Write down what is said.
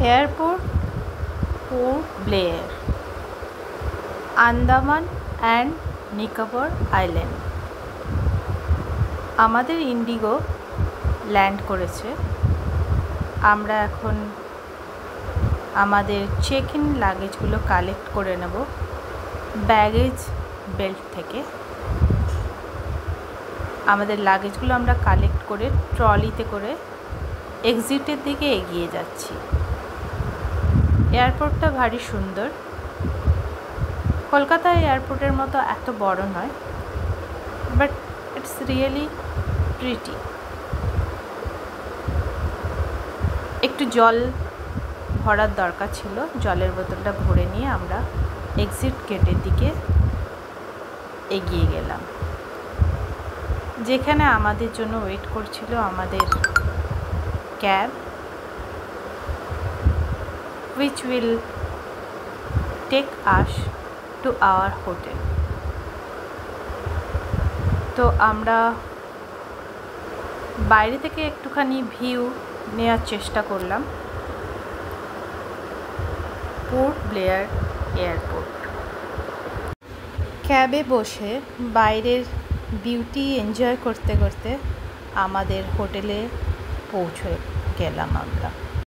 Airport port Blair, Andaman and Nicobar island. আমাদের Indigo land করেছে। আমরা এখন আমাদের চেক ইন লাগেজগুলো কালেক্ট করে নেব ব্যাগেজ বেল্ট থেকে। আমাদের লাগেজগুলো আমরা কালেক্ট করে ট্রলিতে করে এক্সিটের দিকে এগিয়ে যাচ্ছি। এয়ারপোর্টটা ভারী সুন্দর। কলকাতা এয়ারপোর্টের মতো এত বড় নয়, বাট ইটস রিয়েলি প্রিটি। একটু জল ভরার দরকার ছিল, জলের বোতলটা ভরে নিয়ে আমরা এক্সিট গেটের দিকে এগিয়ে গেলাম, যেখানে আমাদের জন্য ওয়েট করছিল আমাদের cab, which will take us to our hotel. তো আমরা বাইরে থেকে একটুখানি ভিউ নেওয়ার চেষ্টা করলাম পোর্ট ব্লেয়ার এয়ারপোর্ট। ক্যাবে বসে বাইরের বিউটি এনজয় করতে করতে আমাদের হোটেলে পৌঁছে গেলাম আমরা।